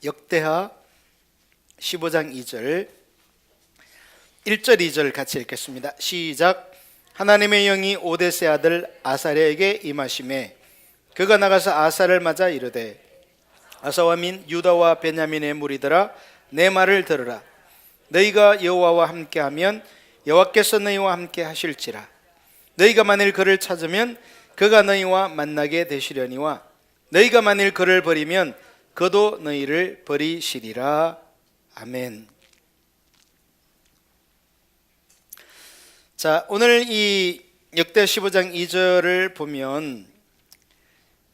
역대하 15장 2절 1절 2절 같이 읽겠습니다. 시작. 하나님의 영이 오데스의 아들 아사랴에게 임하심에 그가 나가서 아사를 맞아 이르되 아사와 민 유다와 베냐민의 무리들아 내 말을 들으라. 너희가 여호와와 함께하면 여호와께서 너희와 함께 하실지라. 너희가 만일 그를 찾으면 그가 너희와 만나게 되시려니와 너희가 만일 그를 버리면 그도 너희를 버리시리라. 아멘. 자, 오늘 이 역대 15장 2절을 보면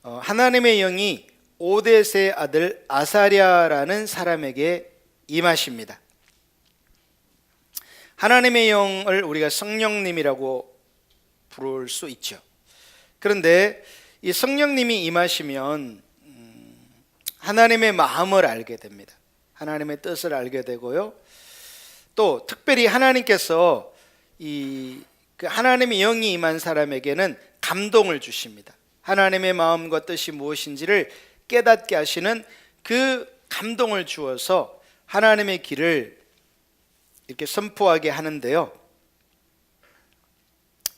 하나님의 영이 오데스의 아들 아사랴라는 사람에게 임하십니다. 하나님의 영을 우리가 성령님이라고 부를 수 있죠. 그런데 이 성령님이 임하시면 하나님의 마음을 알게 됩니다. 하나님의 뜻을 알게 되고요. 또 특별히 하나님께서 그 하나님의 영이 임한 사람에게는 감동을 주십니다. 하나님의 마음과 뜻이 무엇인지를 깨닫게 하시는 그 감동을 주어서 하나님의 길을 이렇게 선포하게 하는데요.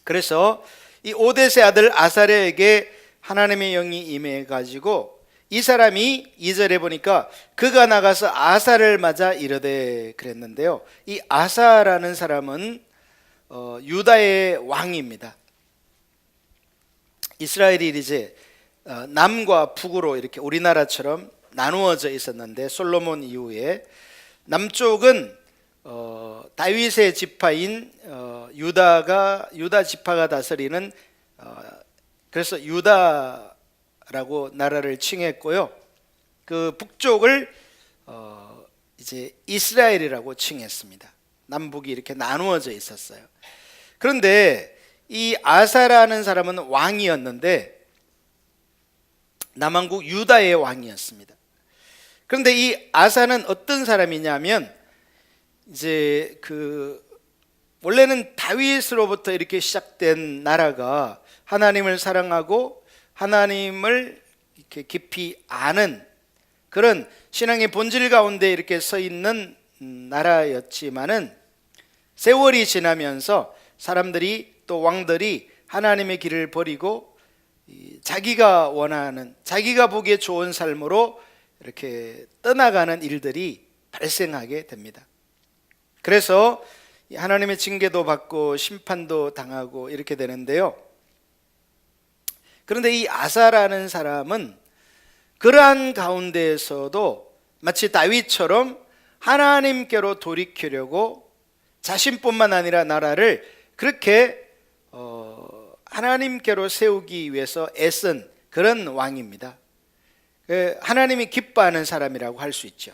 그래서 이 오데스의 아들 아사랴에게 하나님의 영이 임해 가지고 이 사람이 2절에 보니까 그가 나가서 아사를 맞아 이르되 그랬는데요. 이 아사라는 사람은 유다의 왕입니다. 이스라엘이 이제 남과 북으로 이렇게 우리나라처럼 나누어져 있었는데 솔로몬 이후에 남쪽은 다윗의 지파인 유다 지파가 다스리는 그래서 유다라고 나라를 칭했고요. 그 북쪽을 이제 이스라엘이라고 칭했습니다. 남북이 이렇게 나누어져 있었어요. 그런데 이 아사라는 사람은 왕이었는데 남왕국 유다의 왕이었습니다. 그런데 이 아사는 어떤 사람이냐면 이제 원래는 다윗으로부터 이렇게 시작된 나라가 하나님을 사랑하고 하나님을 이렇게 깊이 아는 그런 신앙의 본질 가운데 이렇게 서 있는 나라였지만은 세월이 지나면서 사람들이 또 왕들이 하나님의 길을 버리고 자기가 원하는 자기가 보기에 좋은 삶으로 이렇게 떠나가는 일들이 발생하게 됩니다. 그래서 하나님의 징계도 받고 심판도 당하고 이렇게 되는데요. 그런데 이 아사라는 사람은 그러한 가운데에서도 마치 다윗처럼 하나님께로 돌이키려고 자신뿐만 아니라 나라를 그렇게 하나님께로 세우기 위해서 애쓴 그런 왕입니다. 하나님이 기뻐하는 사람이라고 할 수 있죠.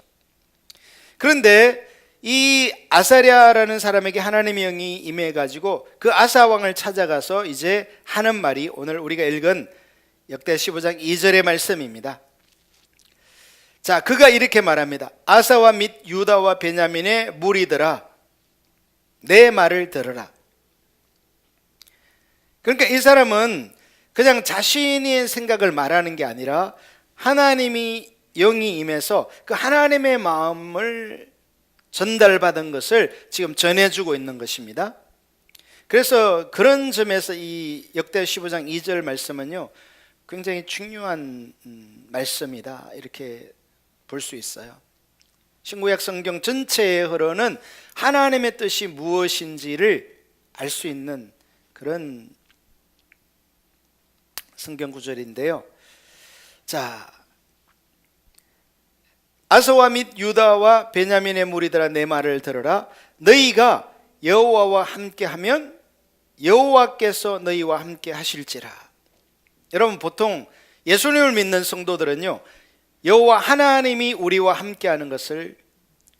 그런데 이 아사랴라는 사람에게 하나님의 영이 임해가지고 그 아사 왕을 찾아가서 이제 하는 말이 오늘 우리가 읽은 역대 15장 2절의 말씀입니다. 자, 그가 이렇게 말합니다. 아사와 및 유다와 베냐민의 무리들아 내 말을 들으라. 그러니까 이 사람은 그냥 자신의 생각을 말하는 게 아니라 하나님이 영이 임해서 그 하나님의 마음을 전달받은 것을 지금 전해주고 있는 것입니다. 그래서 그런 점에서 이 역대 15장 2절 말씀은요 굉장히 중요한 말씀이다 이렇게 볼 수 있어요. 신구약 성경 전체에 흐르는 하나님의 뜻이 무엇인지를 알 수 있는 그런 성경 구절인데요. 자, 아사와 및 유다와 베냐민의 무리들아 내 말을 들으라. 너희가 여호와와 함께하면 여호와께서 너희와 함께 하실지라. 여러분 보통 예수님을 믿는 성도들은요 여호와 하나님이 우리와 함께하는 것을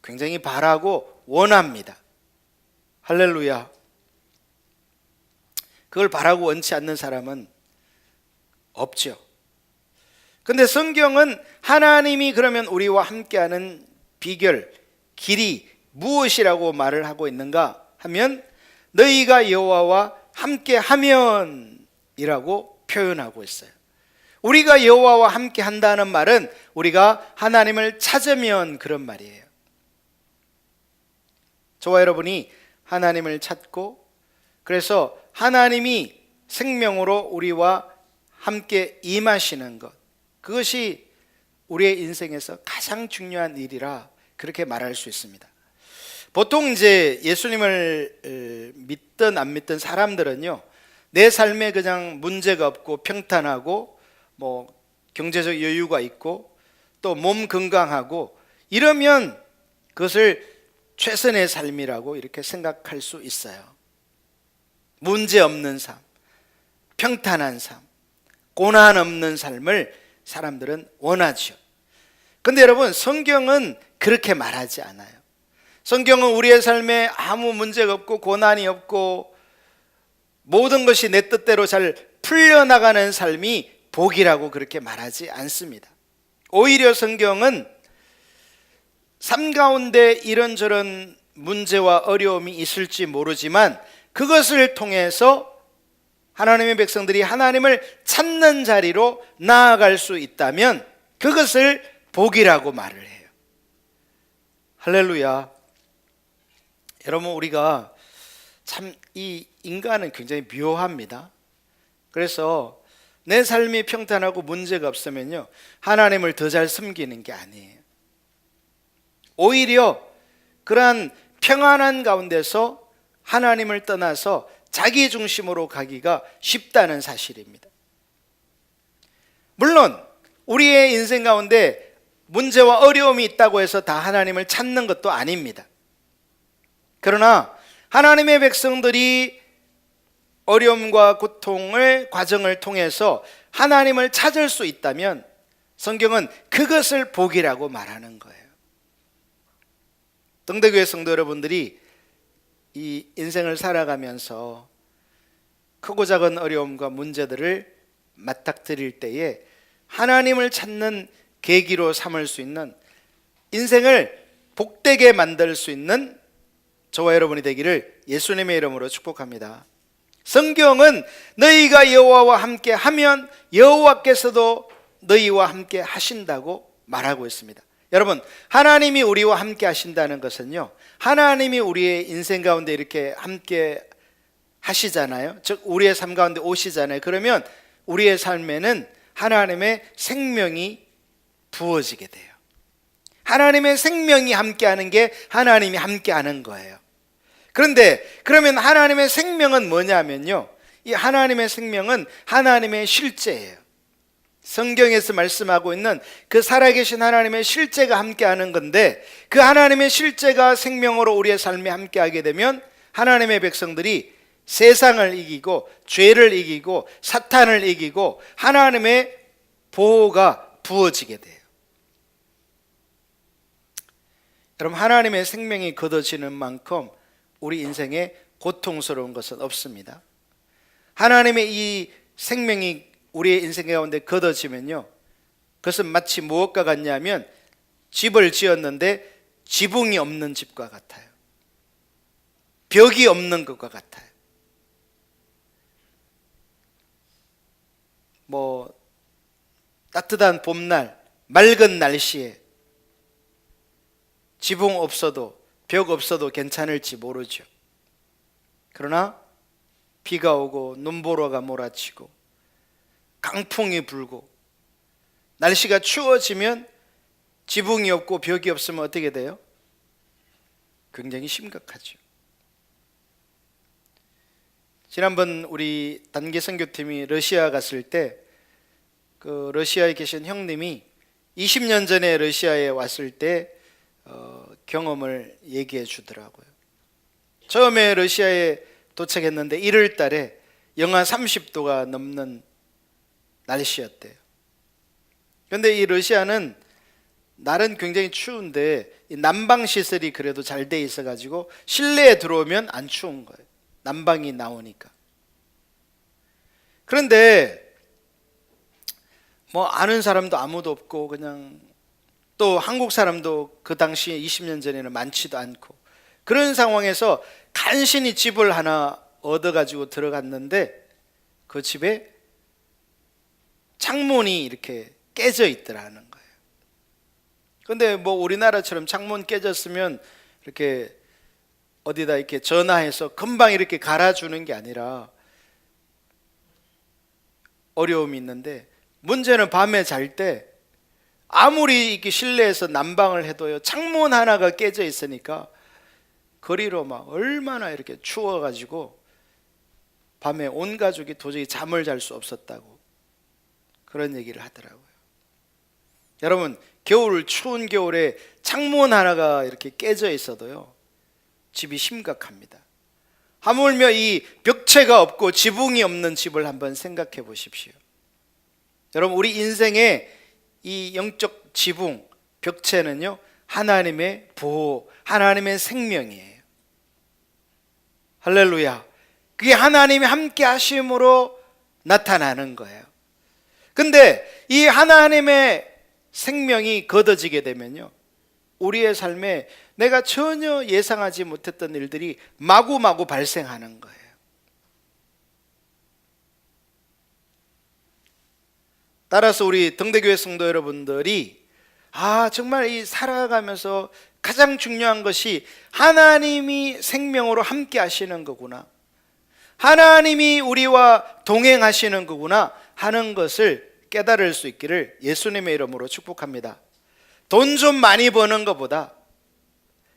굉장히 바라고 원합니다. 할렐루야. 그걸 바라고 원치 않는 사람은 없죠. 근데 성경은 하나님이 그러면 우리와 함께하는 비결, 길이 무엇이라고 말을 하고 있는가 하면 너희가 여호와와 함께하면 이라고 표현하고 있어요. 우리가 여호와와 함께 한다는 말은 우리가 하나님을 찾으면 그런 말이에요. 저와 여러분이 하나님을 찾고, 그래서 하나님이 생명으로 우리와 함께 임하시는 것, 그것이 우리의 인생에서 가장 중요한 일이라 그렇게 말할 수 있습니다. 보통 이제 예수님을 믿든 안 믿든 사람들은요, 내 삶에 그냥 문제가 없고 평탄하고 뭐 경제적 여유가 있고 또 몸 건강하고 이러면 그것을 최선의 삶이라고 이렇게 생각할 수 있어요. 문제 없는 삶, 평탄한 삶, 고난 없는 삶을 사람들은 원하죠. 근데 여러분, 성경은 그렇게 말하지 않아요. 성경은 우리의 삶에 아무 문제가 없고 고난이 없고 모든 것이 내 뜻대로 잘 풀려나가는 삶이 복이라고 그렇게 말하지 않습니다. 오히려 성경은 삶 가운데 이런저런 문제와 어려움이 있을지 모르지만 그것을 통해서 하나님의 백성들이 하나님을 찾는 자리로 나아갈 수 있다면 그것을 복이라고 말을 해요. 할렐루야. 여러분, 우리가 참 이 인간은 굉장히 묘합니다. 그래서 내 삶이 평탄하고 문제가 없으면요, 하나님을 더 잘 섬기는 게 아니에요. 오히려 그러한 평안한 가운데서 하나님을 떠나서 자기 중심으로 가기가 쉽다는 사실입니다. 물론 우리의 인생 가운데 문제와 어려움이 있다고 해서 다 하나님을 찾는 것도 아닙니다. 그러나 하나님의 백성들이 어려움과 고통을 과정을 통해서 하나님을 찾을 수 있다면 성경은 그것을 복이라고 말하는 거예요. 등대교회 성도 여러분들이 이 인생을 살아가면서 크고 작은 어려움과 문제들을 맞닥뜨릴 때에 하나님을 찾는 계기로 삼을 수 있는, 인생을 복되게 만들 수 있는 저와 여러분이 되기를 예수님의 이름으로 축복합니다. 성경은 너희가 여호와와 함께 하면 여호와께서도 너희와 함께 하신다고 말하고 있습니다. 여러분, 하나님이 우리와 함께 하신다는 것은요, 하나님이 우리의 인생 가운데 이렇게 함께 하시잖아요. 즉 우리의 삶 가운데 오시잖아요. 그러면 우리의 삶에는 하나님의 생명이 부어지게 돼요. 하나님의 생명이 함께하는 게 하나님이 함께하는 거예요. 그런데 그러면 하나님의 생명은 뭐냐면요, 이 하나님의 생명은 하나님의 실제예요. 성경에서 말씀하고 있는 그 살아계신 하나님의 실제가 함께하는 건데, 그 하나님의 실제가 생명으로 우리의 삶에 함께하게 되면 하나님의 백성들이 세상을 이기고 죄를 이기고 사탄을 이기고 하나님의 보호가 부어지게 돼요. 여러분, 하나님의 생명이 걷어지는 만큼 우리 인생에 고통스러운 것은 없습니다. 하나님의 이 생명이 우리의 인생 가운데 걷어지면요, 그것은 마치 무엇과 같냐면 집을 지었는데 지붕이 없는 집과 같아요. 벽이 없는 것과 같아요. 뭐 따뜻한 봄날, 맑은 날씨에 지붕 없어도 벽 없어도 괜찮을지 모르죠. 그러나 비가 오고 눈보라가 몰아치고 강풍이 불고 날씨가 추워지면 지붕이 없고 벽이 없으면 어떻게 돼요? 굉장히 심각하죠. 지난번 우리 단기 선교팀이 러시아 갔을 때 그 러시아에 계신 형님이 20년 전에 러시아에 왔을 때 경험을 얘기해 주더라고요. 처음에 러시아에 도착했는데 1월 달에 영하 30도가 넘는 날씨였대요. 그런데 이 러시아는 날은 굉장히 추운데 난방 시설이 그래도 잘 돼 있어 가지고 실내에 들어오면 안 추운 거예요. 난방이 나오니까. 그런데 뭐 아는 사람도 아무도 없고, 그냥 또 한국 사람도 그 당시에 20년 전에는 많지도 않고, 그런 상황에서 간신히 집을 하나 얻어가지고 들어갔는데 그 집에 창문이 이렇게 깨져 있더라는 거예요. 근데 뭐 우리나라처럼 창문 깨졌으면 이렇게 어디다 이렇게 전화해서 금방 이렇게 갈아주는 게 아니라 어려움이 있는데, 문제는 밤에 잘 때 아무리 이렇게 실내에서 난방을 해도요, 창문 하나가 깨져 있으니까 거리로 막 얼마나 이렇게 추워가지고 밤에 온 가족이 도저히 잠을 잘 수 없었다고 그런 얘기를 하더라고요. 여러분, 추운 겨울에 창문 하나가 이렇게 깨져 있어도요, 집이 심각합니다. 하물며 이 벽체가 없고 지붕이 없는 집을 한번 생각해 보십시오. 여러분, 우리 인생의 이 영적 지붕, 벽체는요, 하나님의 보호, 하나님의 생명이에요. 할렐루야. 그게 하나님이 함께 하심으로 나타나는 거예요. 근데 이 하나님의 생명이 걷어지게 되면요, 우리의 삶에 내가 전혀 예상하지 못했던 일들이 마구마구 발생하는 거예요. 따라서 우리 등대교회 성도 여러분들이 정말 이 살아가면서 가장 중요한 것이 하나님이 생명으로 함께 하시는 거구나, 하나님이 우리와 동행하시는 거구나 하는 것을 깨달을 수 있기를 예수님의 이름으로 축복합니다. 돈 좀 많이 버는 것보다,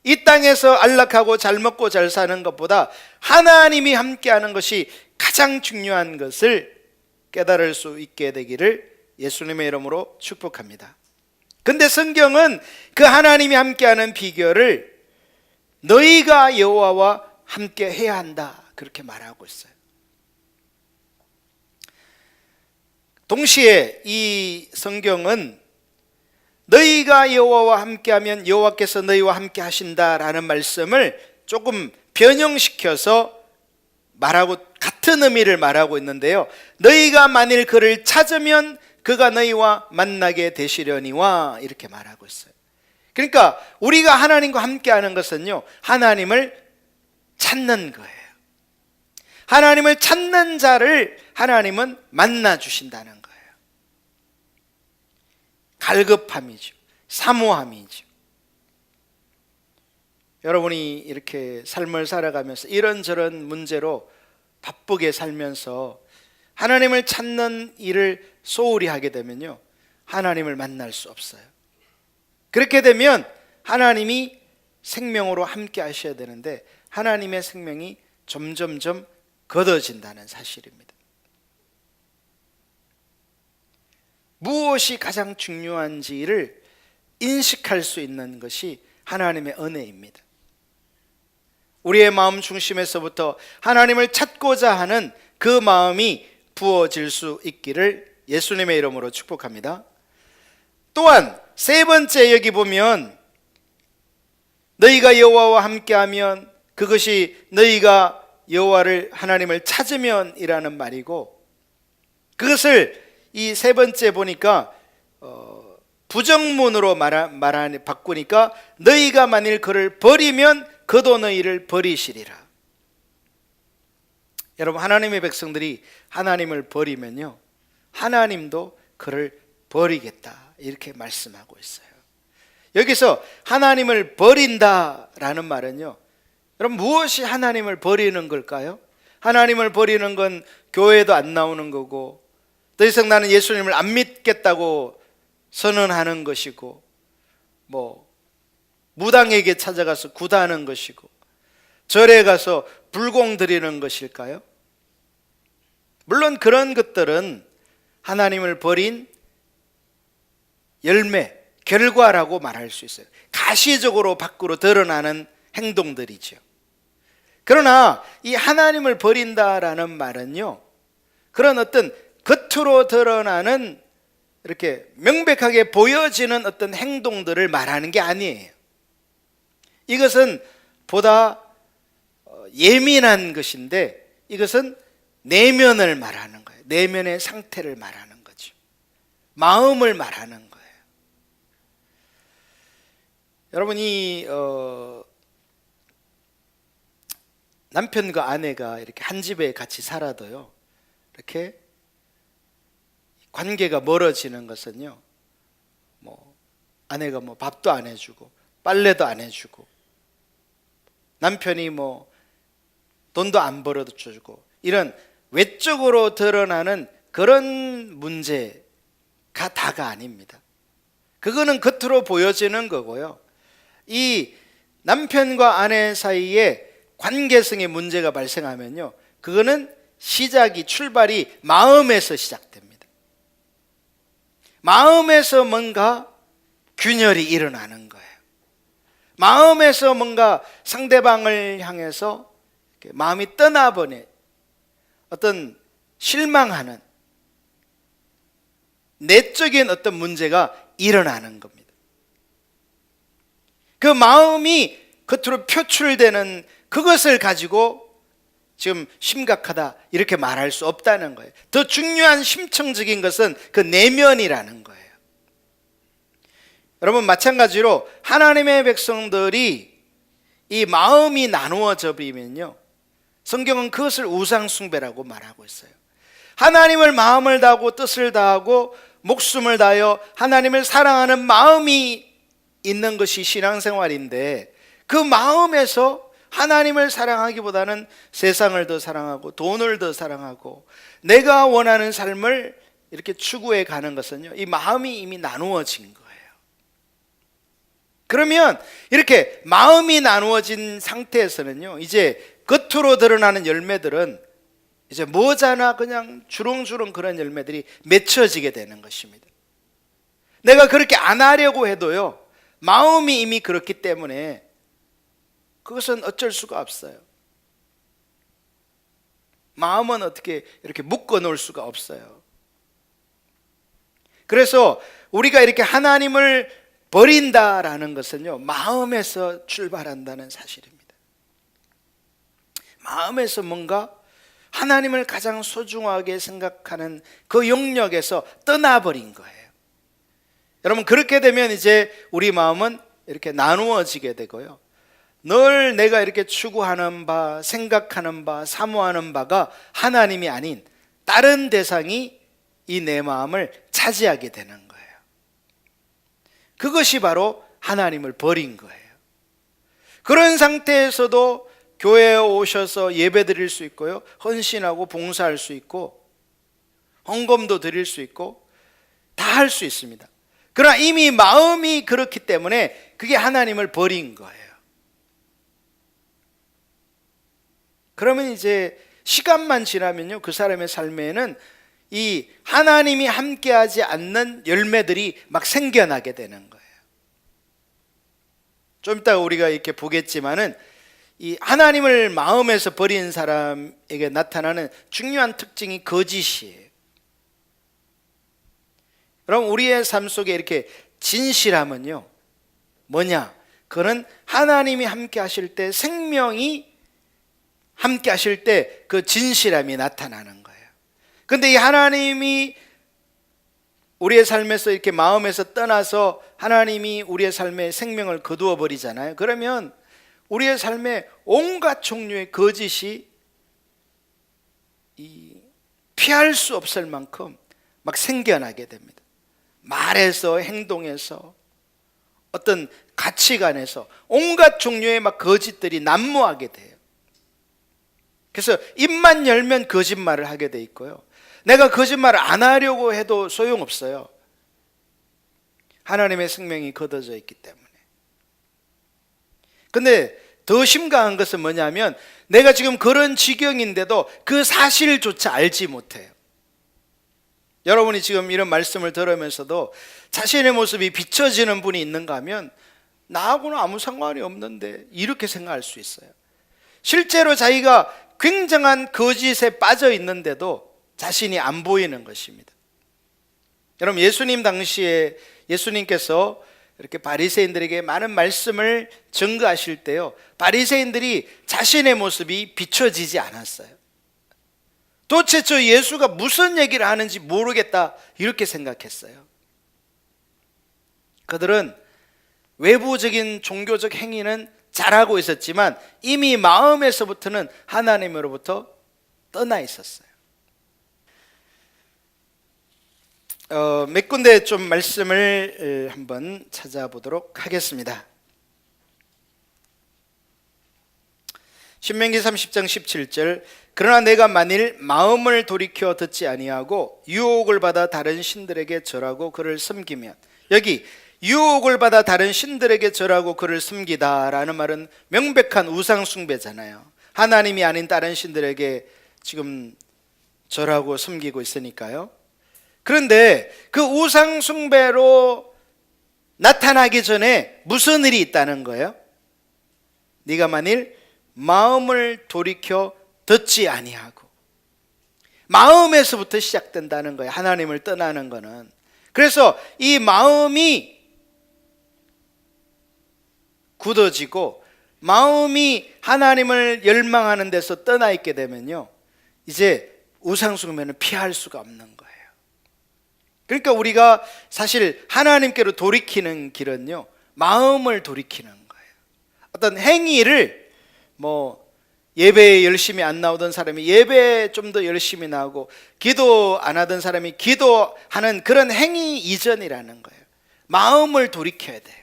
이 땅에서 안락하고 잘 먹고 잘 사는 것보다 하나님이 함께하는 것이 가장 중요한 것을 깨달을 수 있게 되기를 예수님의 이름으로 축복합니다. 근데 성경은 그 하나님이 함께하는 비결을 너희가 여호와와 함께 해야 한다, 그렇게 말하고 있어요. 동시에 이 성경은 너희가 여호와와 함께하면 여호와께서 너희와 함께 하신다라는 말씀을 조금 변형시켜서 말하고, 같은 의미를 말하고 있는데요, 너희가 만일 그를 찾으면 그가 너희와 만나게 되시려니와, 이렇게 말하고 있어요. 그러니까 우리가 하나님과 함께하는 것은요, 하나님을 찾는 거예요. 하나님을 찾는 자를 하나님은 만나 주신다는 거예요. 갈급함이죠, 사모함이죠. 여러분이 이렇게 삶을 살아가면서 이런저런 문제로 바쁘게 살면서 하나님을 찾는 일을 소홀히 하게 되면요, 하나님을 만날 수 없어요. 그렇게 되면 하나님이 생명으로 함께 하셔야 되는데 하나님의 생명이 점점점 걷어진다는 사실입니다. 무엇이 가장 중요한지를 인식할 수 있는 것이 하나님의 은혜입니다. 우리의 마음 중심에서부터 하나님을 찾고자 하는 그 마음이 부어질 수 있기를 예수님의 이름으로 축복합니다. 또한 세 번째, 여기 보면 너희가 여호와와 함께하면, 그것이 너희가 여호와를, 하나님을 찾으면 이라는 말이고, 그것을 이 세 번째 보니까 부정문으로 바꾸니까 너희가 만일 그를 버리면 그도 너희를 버리시리라. 여러분, 하나님의 백성들이 하나님을 버리면요, 하나님도 그를 버리겠다, 이렇게 말씀하고 있어요. 여기서 하나님을 버린다라는 말은요, 여러분, 무엇이 하나님을 버리는 걸까요? 하나님을 버리는 건 교회도 안 나오는 거고, 더 이상 나는 예수님을 안 믿겠다고 선언하는 것이고, 무당에게 찾아가서 구다하는 것이고, 절에 가서 불공 드리는 것일까요? 물론 그런 것들은 하나님을 버린 열매, 결과라고 말할 수 있어요. 가시적으로 밖으로 드러나는 행동들이죠. 그러나 이 하나님을 버린다라는 말은요, 그런 어떤 겉으로 드러나는, 이렇게 명백하게 보여지는 어떤 행동들을 말하는 게 아니에요. 이것은 보다 예민한 것인데, 이것은 내면을 말하는 거예요. 내면의 상태를 말하는 거죠. 마음을 말하는 거예요. 여러분이 남편과 아내가 이렇게 한 집에 같이 살아도요, 이렇게 관계가 멀어지는 것은요, 아내가 밥도 안 해주고 빨래도 안 해주고 남편이 돈도 안 벌어주고 이런 외적으로 드러나는 그런 문제가 다가 아닙니다. 그거는 겉으로 보여지는 거고요. 이 남편과 아내 사이에 관계성의 문제가 발생하면요, 그거는 출발이 마음에서 시작됩니다. 마음에서 뭔가 균열이 일어나는 거예요. 마음에서 뭔가 상대방을 향해서 마음이 떠나버린 어떤 실망하는 내적인 어떤 문제가 일어나는 겁니다. 그 마음이 겉으로 표출되는 그것을 가지고 지금 심각하다 이렇게 말할 수 없다는 거예요. 더 중요한 심층적인 것은 그 내면이라는 거예요. 여러분, 마찬가지로 하나님의 백성들이 이 마음이 나누어져 버리면요, 성경은 그것을 우상숭배라고 말하고 있어요. 하나님을 마음을 다하고 뜻을 다하고 목숨을 다하여 하나님을 사랑하는 마음이 있는 것이 신앙생활인데, 그 마음에서 하나님을 사랑하기보다는 세상을 더 사랑하고 돈을 더 사랑하고 내가 원하는 삶을 이렇게 추구해 가는 것은요, 이 마음이 이미 나누어진 거예요. 그러면 이렇게 마음이 나누어진 상태에서는요, 이제 겉으로 드러나는 열매들은 이제 뭐잖아 그냥 주렁주렁 그런 열매들이 맺혀지게 되는 것입니다. 내가 그렇게 안 하려고 해도요, 마음이 이미 그렇기 때문에 그것은 어쩔 수가 없어요. 마음은 어떻게 이렇게 묶어 놓을 수가 없어요. 그래서 우리가 이렇게 하나님을 버린다라는 것은요, 마음에서 출발한다는 사실입니다. 마음에서 뭔가 하나님을 가장 소중하게 생각하는 그 영역에서 떠나버린 거예요. 여러분, 그렇게 되면 이제 우리 마음은 이렇게 나누어지게 되고요, 늘 내가 이렇게 추구하는 바, 생각하는 바, 사모하는 바가 하나님이 아닌 다른 대상이 이 내 마음을 차지하게 되는 거예요. 그것이 바로 하나님을 버린 거예요. 그런 상태에서도 교회에 오셔서 예배 드릴 수 있고요, 헌신하고 봉사할 수 있고 헌금도 드릴 수 있고 다 할 수 있습니다. 그러나 이미 마음이 그렇기 때문에 그게 하나님을 버린 거예요. 그러면 이제 시간만 지나면요, 그 사람의 삶에는 이 하나님이 함께하지 않는 열매들이 막 생겨나게 되는 거예요. 좀 이따 우리가 이렇게 보겠지만은 이 하나님을 마음에서 버린 사람에게 나타나는 중요한 특징이 거짓이에요. 그럼 우리의 삶 속에 이렇게 진실함은요, 뭐냐? 그는 하나님이 함께 하실 때, 생명이 함께 하실 때 그 진실함이 나타나는 거예요. 근데 이 하나님이 우리의 삶에서 이렇게 마음에서 떠나서 하나님이 우리의 삶에 생명을 거두어 버리잖아요. 그러면 우리의 삶에 온갖 종류의 거짓이 피할 수 없을 만큼 막 생겨나게 됩니다. 말에서, 행동에서, 어떤 가치관에서 온갖 종류의 막 거짓들이 난무하게 돼요. 그래서 입만 열면 거짓말을 하게 돼 있고요, 내가 거짓말을 안 하려고 해도 소용없어요. 하나님의 생명이 걷어져 있기 때문에. 근데 더 심각한 것은 뭐냐면, 내가 지금 그런 지경인데도 그 사실조차 알지 못해요. 여러분이 지금 이런 말씀을 들으면서도 자신의 모습이 비춰지는 분이 있는가 하면, 나하고는 아무 상관이 없는데 이렇게 생각할 수 있어요. 실제로 자기가 굉장한 거짓에 빠져 있는데도 자신이 안 보이는 것입니다. 여러분, 예수님 당시에 예수님께서 이렇게 바리새인들에게 많은 말씀을 증거하실 때요, 바리새인들이 자신의 모습이 비춰지지 않았어요. 도대체 저 예수가 무슨 얘기를 하는지 모르겠다 이렇게 생각했어요. 그들은 외부적인 종교적 행위는 잘하고 있었지만 이미 마음에서부터는 하나님으로부터 떠나 있었어요. 몇 군데 좀 말씀을 한번 찾아보도록 하겠습니다. 신명기 30장 17절 그러나 내가 만일 마음을 돌이켜 듣지 아니하고 유혹을 받아 다른 신들에게 절하고 그를 섬기면, 여기 유혹을 받아 다른 신들에게 절하고 그를 섬기다라는 말은 명백한 우상 숭배잖아요. 하나님이 아닌 다른 신들에게 지금 절하고 섬기고 있으니까요. 그런데 그 우상 숭배로 나타나기 전에 무슨 일이 있다는 거예요? 네가 만일 마음을 돌이켜 듣지 아니하고, 마음에서부터 시작된다는 거예요. 하나님을 떠나는 거는. 그래서 이 마음이 굳어지고 마음이 하나님을 열망하는 데서 떠나 있게 되면요, 이제 우상숭배는 피할 수가 없는 거예요. 그러니까 우리가 사실 하나님께로 돌이키는 길은요, 마음을 돌이키는 거예요. 어떤 행위를, 예배에 열심히 안 나오던 사람이 예배에 좀 더 열심히 나오고, 기도 안 하던 사람이 기도하는 그런 행위 이전이라는 거예요. 마음을 돌이켜야 돼요.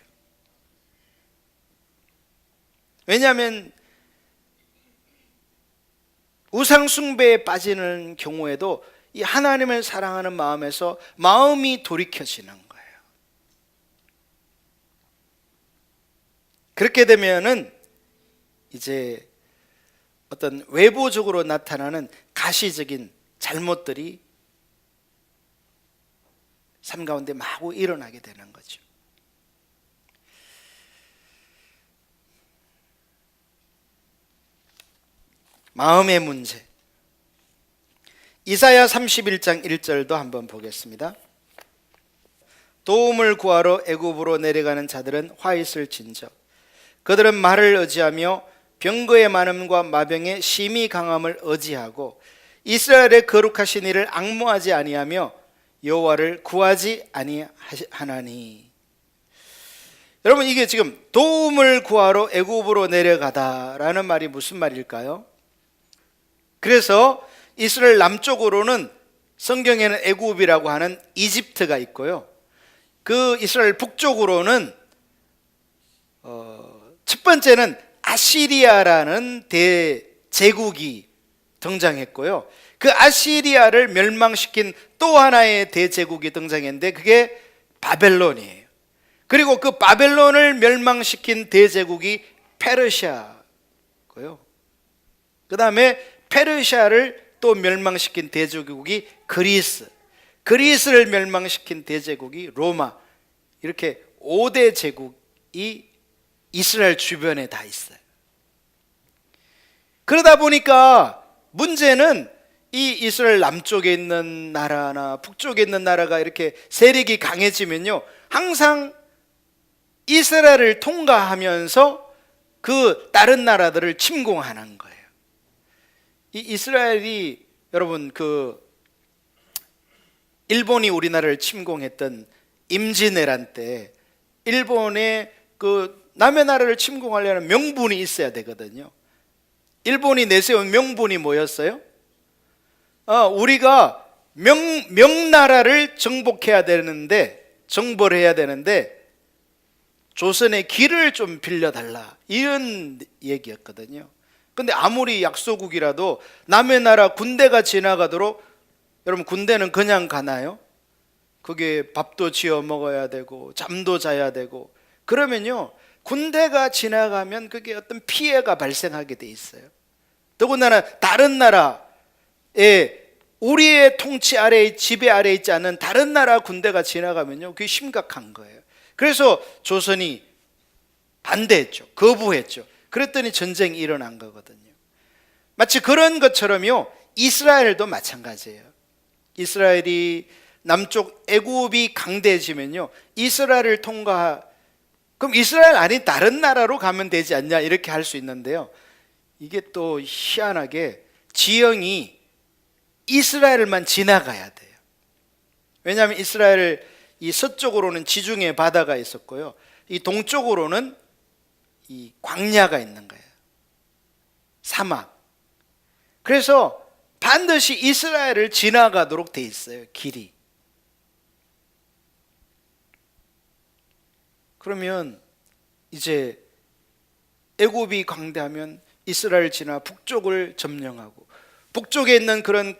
왜냐하면 우상숭배에 빠지는 경우에도 이 하나님을 사랑하는 마음에서 마음이 돌이켜지는 거예요. 그렇게 되면은 이제 어떤 외부적으로 나타나는 가시적인 잘못들이 삶 가운데 마구 일어나게 되는 거죠. 마음의 문제. 이사야 31장 1절도 한번 보겠습니다. 도움을 구하러 애굽으로 내려가는 자들은 화 있을 진저. 그들은 말을 의지하며 병거의 많음과 마병의 심히 강함을 의지하고 이스라엘의 거룩하신 이를 앙모하지 아니하며 여호와를 구하지 아니하나니. 여러분, 이게 지금 도움을 구하러 애굽으로 내려가다라는 말이 무슨 말일까요? 그래서 이스라엘 남쪽으로는 성경에는 애굽이라고 하는 이집트가 있고요, 그 이스라엘 북쪽으로는 첫 번째는 아시리아라는 대제국이 등장했고요, 그 아시리아를 멸망시킨 또 하나의 대제국이 등장했는데 그게 바벨론이에요. 그리고 그 바벨론을 멸망시킨 대제국이 페르시아고요, 그 다음에 페르시아를 또 멸망시킨 대제국이 그리스를 멸망시킨 대제국이 로마. 이렇게 5대 제국이 이스라엘 주변에 다 있어요. 그러다 보니까 문제는 이 이스라엘 남쪽에 있는 나라나 북쪽에 있는 나라가 이렇게 세력이 강해지면요, 항상 이스라엘을 통과하면서 그 다른 나라들을 침공하는 거예요. 이 이스라엘이, 여러분, 일본이 우리나라를 침공했던 임진왜란 때 일본의 남의 나라를 침공하려면 명분이 있어야 되거든요. 일본이 내세운 명분이 뭐였어요? 우리가 명나라를 정복해야 되는데, 정벌해야 되는데 조선의 길을 좀 빌려달라, 이런 얘기였거든요. 근데 아무리 약소국이라도 남의 나라 군대가 지나가도록, 여러분, 군대는 그냥 가나요? 그게 밥도 지어 먹어야 되고 잠도 자야 되고, 그러면요, 군대가 지나가면 그게 어떤 피해가 발생하게 돼 있어요. 더군다나 다른 나라에, 우리의 통치 아래에, 지배 아래에 있지 않은 다른 나라 군대가 지나가면요, 그게 심각한 거예요. 그래서 조선이 반대했죠. 거부했죠. 그랬더니 전쟁이 일어난 거거든요. 마치 그런 것처럼요, 이스라엘도 마찬가지예요. 이스라엘이 남쪽 애굽이 강대해지면요, 이스라엘을 그럼 이스라엘 아닌 다른 나라로 가면 되지 않냐, 이렇게 할 수 있는데요, 이게 또 희한하게 지형이 이스라엘만 지나가야 돼요. 왜냐하면 이스라엘 이 서쪽으로는 지중해 바다가 있었고요, 이 동쪽으로는 이 광야가 있는 거예요. 사막. 그래서 반드시 이스라엘을 지나가도록 돼 있어요, 길이. 그러면 이제 애굽이 강대하면 이스라엘 지나 북쪽을 점령하고, 북쪽에 있는 그런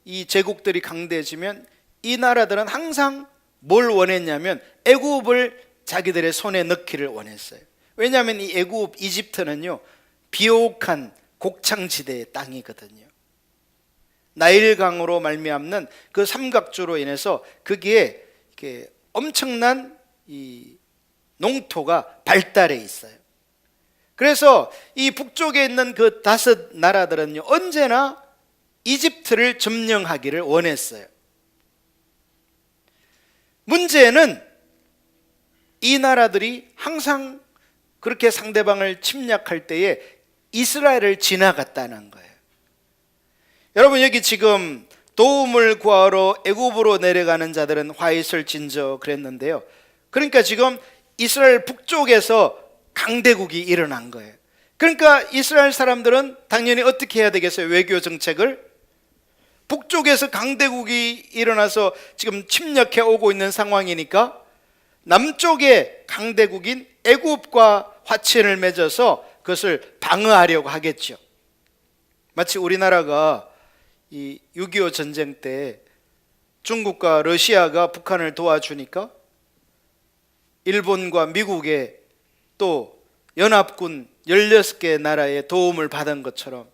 이 제국들이 강대해지면 이 나라들은 항상 뭘 원했냐면 애굽을 자기들의 손에 넣기를 원했어요. 왜냐하면 이 애굽, 이집트는요 비옥한 곡창지대의 땅이거든요. 나일강으로 말미암는 그 삼각주로 인해서 거기에 이렇게 엄청난 이 농토가 발달해 있어요. 그래서 이 북쪽에 있는 그 5 나라들은요 언제나 이집트를 점령하기를 원했어요. 문제는 이 나라들이 항상 그렇게 상대방을 침략할 때에 이스라엘을 지나갔다는 거예요. 여러분, 여기 지금 도움을 구하러 애굽으로 내려가는 자들은 화이슬 진저 그랬는데요. 그러니까 지금 이스라엘 북쪽에서 강대국이 일어난 거예요. 그러니까 이스라엘 사람들은 당연히 어떻게 해야 되겠어요? 외교 정책을 북쪽에서 강대국이 일어나서 지금 침략해 오고 있는 상황이니까 남쪽의 강대국인 애굽과 화친을 맺어서 그것을 방어하려고 하겠죠. 마치 우리나라가 이 6.25 전쟁 때 중국과 러시아가 북한을 도와주니까 일본과 미국의 또 연합군 16개 나라의 도움을 받은 것처럼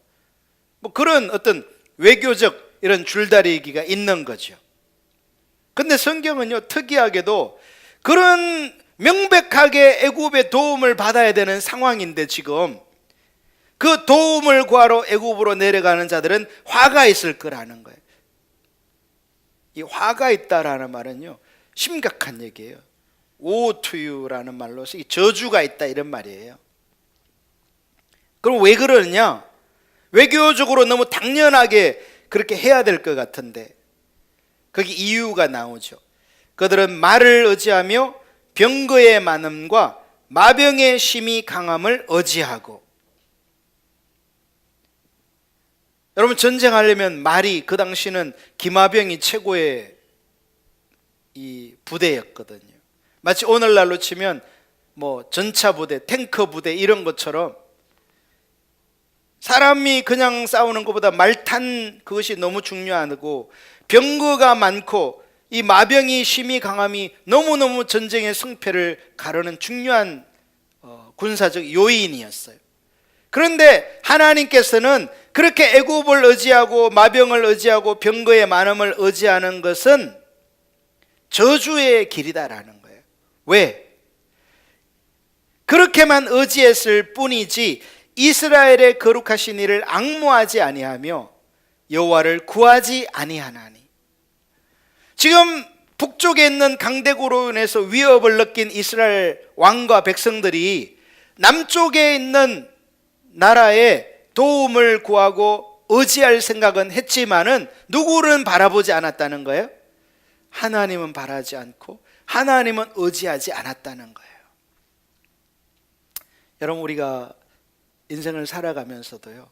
뭐 그런 어떤 외교적 이런 줄다리기가 있는 거죠. 근데 성경은요 특이하게도 그런 명백하게 애굽의 도움을 받아야 되는 상황인데 지금 그 도움을 구하러 애굽으로 내려가는 자들은 화가 있을 거라는 거예요. 이 화가 있다라는 말은요 심각한 얘기예요. woe to you라는 말로서 저주가 있다 이런 말이에요. 그럼 왜 그러느냐? 외교적으로 너무 당연하게 그렇게 해야 될 것 같은데 거기 이유가 나오죠. 그들은 말을 의지하며 병거의 많음과 마병의 심히 강함을 의지하고. 여러분, 전쟁하려면 말이, 그 당시는 기마병이 최고의 이 부대였거든요. 마치 오늘날로 치면 뭐 전차 부대, 탱커 부대 이런 것처럼 사람이 그냥 싸우는 것보다 말탄 그것이 너무 중요하고 병거가 많고 이 마병이 심히 강함이 너무너무 전쟁의 승패를 가르는 중요한 군사적 요인이었어요. 그런데 하나님께서는 그렇게 애굽을 의지하고 마병을 의지하고 병거의 많음을 의지하는 것은 저주의 길이다라는 거예요. 왜? 그렇게만 의지했을 뿐이지 이스라엘의 거룩하신 이를 앙모하지 아니하며 여호와를 구하지 아니하나니. 지금 북쪽에 있는 강대국으로 인해서 위협을 느낀 이스라엘 왕과 백성들이 남쪽에 있는 나라에 도움을 구하고 의지할 생각은 했지만은 누구를 바라보지 않았다는 거예요? 하나님은 바라지 않고 하나님은 의지하지 않았다는 거예요. 여러분, 우리가 인생을 살아가면서도요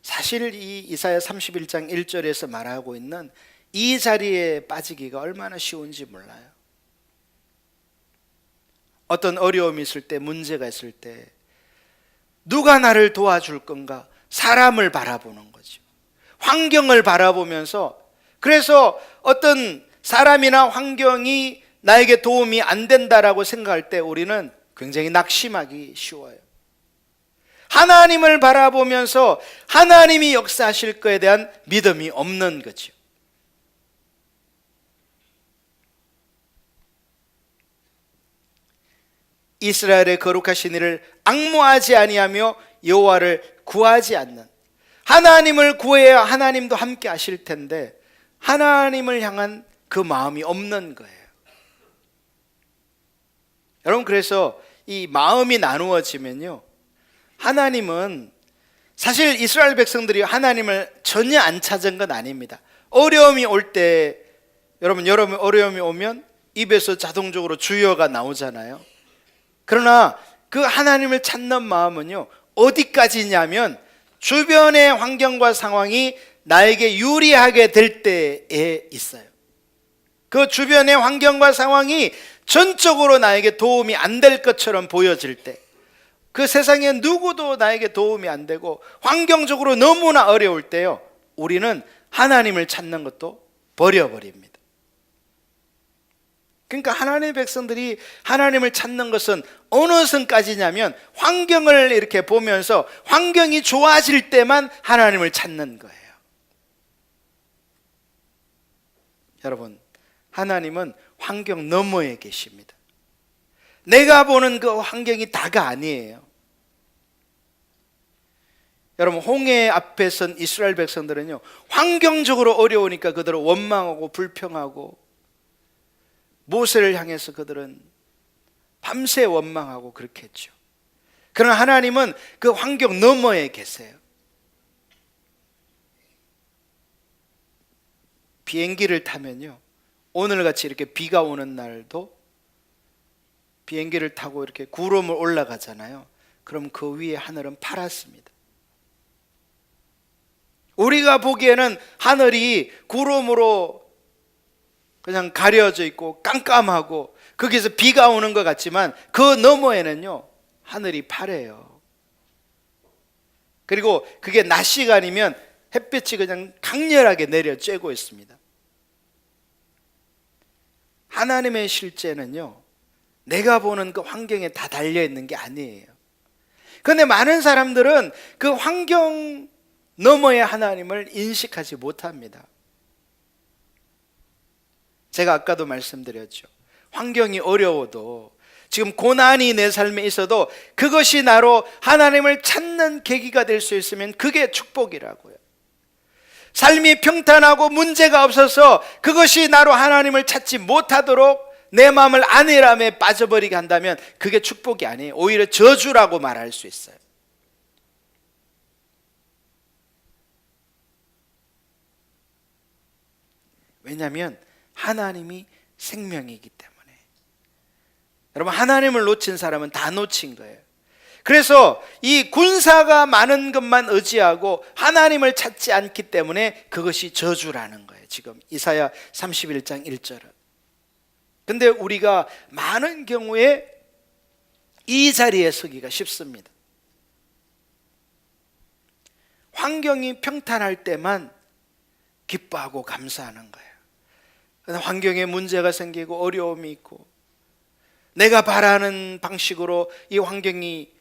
사실 이 이사야 31장 1절에서 말하고 있는 이 자리에 빠지기가 얼마나 쉬운지 몰라요. 어떤 어려움이 있을 때, 문제가 있을 때 누가 나를 도와줄 건가? 사람을 바라보는 거죠. 환경을 바라보면서, 그래서 어떤 사람이나 환경이 나에게 도움이 안 된다라고 생각할 때 우리는 굉장히 낙심하기 쉬워요. 하나님을 바라보면서 하나님이 역사하실 것에 대한 믿음이 없는 거죠. 이스라엘의 거룩하신 이를 앙모하지 아니하며 여호와를 구하지 않는, 하나님을 구해야 하나님도 함께 하실 텐데 하나님을 향한 그 마음이 없는 거예요. 여러분, 그래서 이 마음이 나누어지면요 하나님은, 사실 이스라엘 백성들이 하나님을 전혀 안 찾은 건 아닙니다. 어려움이 올 때, 여러분 어려움이 오면 입에서 자동적으로 주여가 나오잖아요. 그러나 그 하나님을 찾는 마음은요 어디까지냐면 주변의 환경과 상황이 나에게 유리하게 될 때에 있어요. 그 주변의 환경과 상황이 전적으로 나에게 도움이 안 될 것처럼 보여질 때, 그 세상에 누구도 나에게 도움이 안 되고 환경적으로 너무나 어려울 때요, 우리는 하나님을 찾는 것도 버려버립니다. 그러니까 하나님의 백성들이 하나님을 찾는 것은 어느 선까지냐면, 환경을 이렇게 보면서 환경이 좋아질 때만 하나님을 찾는 거예요. 여러분, 하나님은 환경 너머에 계십니다. 내가 보는 그 환경이 다가 아니에요. 여러분, 홍해 앞에 선 이스라엘 백성들은요, 환경적으로 어려우니까 그들은 원망하고 불평하고, 모세를 향해서 그들은 밤새 원망하고 그렇게 했죠. 그러나 하나님은 그 환경 너머에 계세요. 비행기를 타면요, 오늘같이 이렇게 비가 오는 날도 비행기를 타고 이렇게 구름을 올라가잖아요. 그럼 그 위에 하늘은 파랗습니다. 우리가 보기에는 하늘이 구름으로 그냥 가려져 있고 깜깜하고 거기서 비가 오는 것 같지만, 그 너머에는요, 하늘이 파래요. 그리고 그게 낮 시간이면 햇빛이 그냥 강렬하게 내려 쬐고 있습니다. 하나님의 실제는요, 내가 보는 그 환경에 다 달려있는 게 아니에요. 그런데 많은 사람들은 그 환경 너머의 하나님을 인식하지 못합니다. 제가 아까도 말씀드렸죠. 환경이 어려워도, 지금 고난이 내 삶에 있어도 그것이 나로 하나님을 찾는 계기가 될 수 있으면 그게 축복이라고요. 삶이 평탄하고 문제가 없어서 그것이 나로 하나님을 찾지 못하도록 내 마음을 안일함에 빠져버리게 한다면 그게 축복이 아니에요. 오히려 저주라고 말할 수 있어요. 왜냐하면 하나님이 생명이기 때문에. 여러분, 하나님을 놓친 사람은 다 놓친 거예요. 그래서 이 군사가 많은 것만 의지하고 하나님을 찾지 않기 때문에 그것이 저주라는 거예요. 지금 이사야 31장 1절은. 근데 우리가 많은 경우에 이 자리에 서기가 쉽습니다. 환경이 평탄할 때만 기뻐하고 감사하는 거예요. 환경에 문제가 생기고 어려움이 있고 내가 바라는 방식으로 이 환경이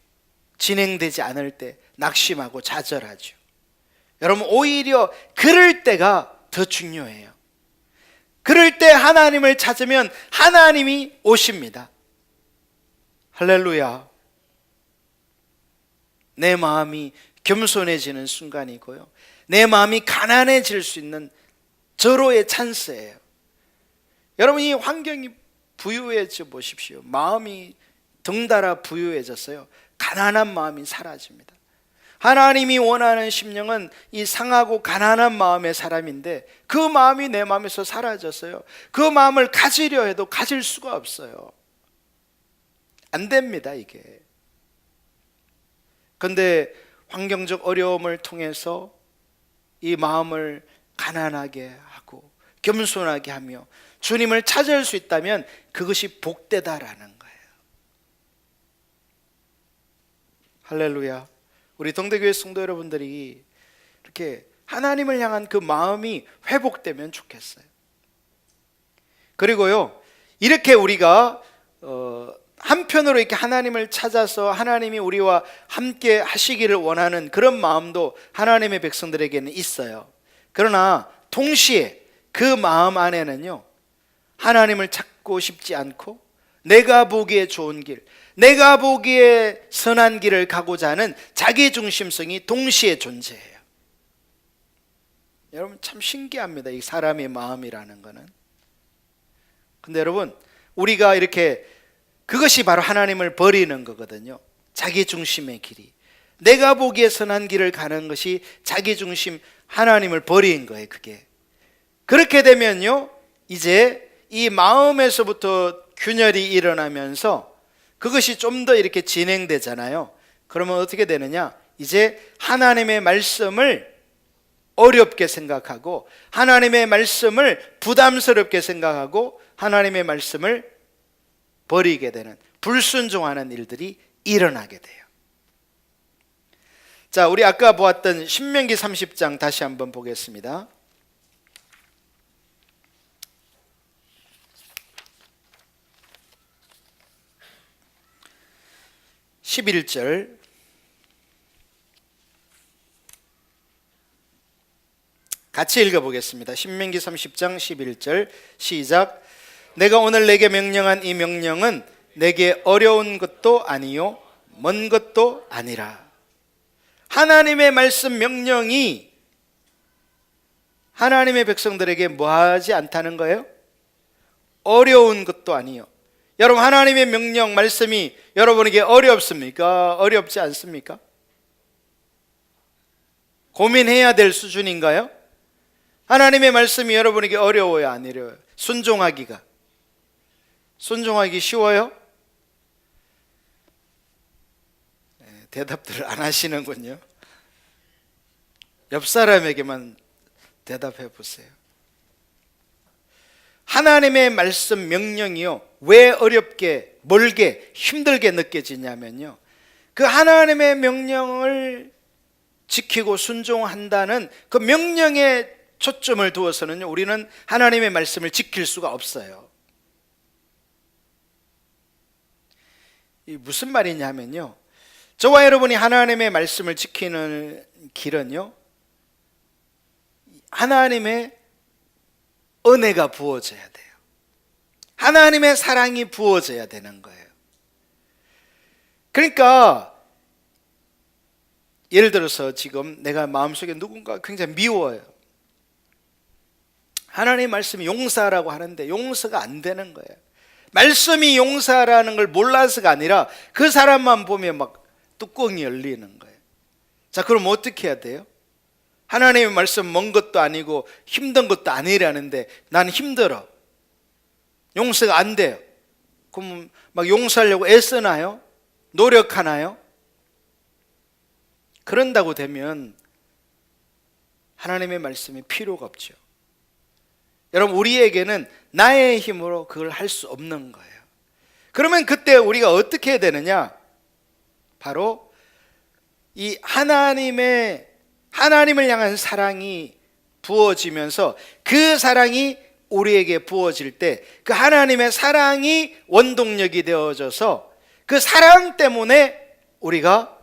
진행되지 않을 때 낙심하고 좌절하죠. 여러분, 오히려 그럴 때가 더 중요해요. 그럴 때 하나님을 찾으면 하나님이 오십니다. 할렐루야. 내 마음이 겸손해지는 순간이고요, 내 마음이 가난해질 수 있는 절호의 찬스예요. 여러분, 이 환경이 부유해져 보십시오. 마음이 덩달아 부유해졌어요. 가난한 마음이 사라집니다. 하나님이 원하는 심령은 이 상하고 가난한 마음의 사람인데, 그 마음이 내 마음에서 사라졌어요. 그 마음을 가지려 해도 가질 수가 없어요. 안 됩니다, 이게. 그런데 환경적 어려움을 통해서 이 마음을 가난하게 하고 겸손하게 하며 주님을 찾을 수 있다면 그것이 복되다라는 거예요. 할렐루야. 우리 동대교회 성도 여러분들이 이렇게 하나님을 향한 그 마음이 회복되면 좋겠어요. 그리고요, 이렇게 우리가 한편으로 이렇게 하나님을 찾아서 하나님이 우리와 함께 하시기를 원하는 그런 마음도 하나님의 백성들에게는 있어요. 그러나 동시에 그 마음 안에는요, 하나님을 찾고 싶지 않고 내가 보기에 좋은 길, 내가 보기에 선한 길을 가고자 하는 자기중심성이 동시에 존재해요. 여러분, 참 신기합니다, 이 사람의 마음이라는 거는. 근데 여러분, 우리가 이렇게, 그것이 바로 하나님을 버리는 거거든요. 자기중심의 길이, 내가 보기에 선한 길을 가는 것이 자기중심, 하나님을 버린 거예요. 그게 그렇게 되면요, 이제 이 마음에서부터 균열이 일어나면서 그것이 좀 더 이렇게 진행되잖아요. 그러면 어떻게 되느냐, 이제 하나님의 말씀을 어렵게 생각하고 하나님의 말씀을 부담스럽게 생각하고 하나님의 말씀을 버리게 되는, 불순종하는 일들이 일어나게 돼요. 자, 우리 아까 보았던 신명기 30장 다시 한번 보겠습니다. 11절 같이 읽어보겠습니다. 신명기 30장 11절 시작. 내가 오늘 내게 명령한 이 명령은 내게 어려운 것도 아니요 먼 것도 아니라. 하나님의 말씀 명령이 하나님의 백성들에게 뭐하지 않다는 거예요? 어려운 것도 아니요. 여러분, 하나님의 명령 말씀이 여러분에게 어렵습니까? 어렵지 않습니까? 고민해야 될 수준인가요? 하나님의 말씀이 여러분에게 어려워요, 안 어려워요? 순종하기 쉬워요? 대답들을 안 하시는군요. 옆 사람에게만 대답해 보세요. 하나님의 말씀 명령이요, 왜 어렵게, 멀게, 힘들게 느껴지냐면요, 그 하나님의 명령을 지키고 순종한다는 그 명령에 초점을 두어서는 우리는 하나님의 말씀을 지킬 수가 없어요. 이 무슨 말이냐면요, 저와 여러분이 하나님의 말씀을 지키는 길은요, 하나님의 은혜가 부어져야 돼요. 하나님의 사랑이 부어져야 되는 거예요. 그러니까 예를 들어서 지금 내가 마음속에 누군가 굉장히 미워요. 하나님의 말씀이 용서하라고 하는데 용서가 안 되는 거예요. 말씀이 용서라는 걸 몰라서가 아니라 그 사람만 보면 막 뚜껑이 열리는 거예요. 자, 그럼 어떻게 해야 돼요? 하나님의 말씀 먼 것도 아니고 힘든 것도 아니라는데 난 힘들어, 용서가 안 돼요. 그럼 막 용서하려고 애쓰나요? 노력하나요? 그런다고 되면 하나님의 말씀이 필요가 없죠. 여러분, 우리에게는 나의 힘으로 그걸 할 수 없는 거예요. 그러면 그때 우리가 어떻게 해야 되느냐? 바로 이 하나님을 향한 사랑이 부어지면서 그 사랑이 우리에게 부어질 때 그 하나님의 사랑이 원동력이 되어져서 그 사랑 때문에 우리가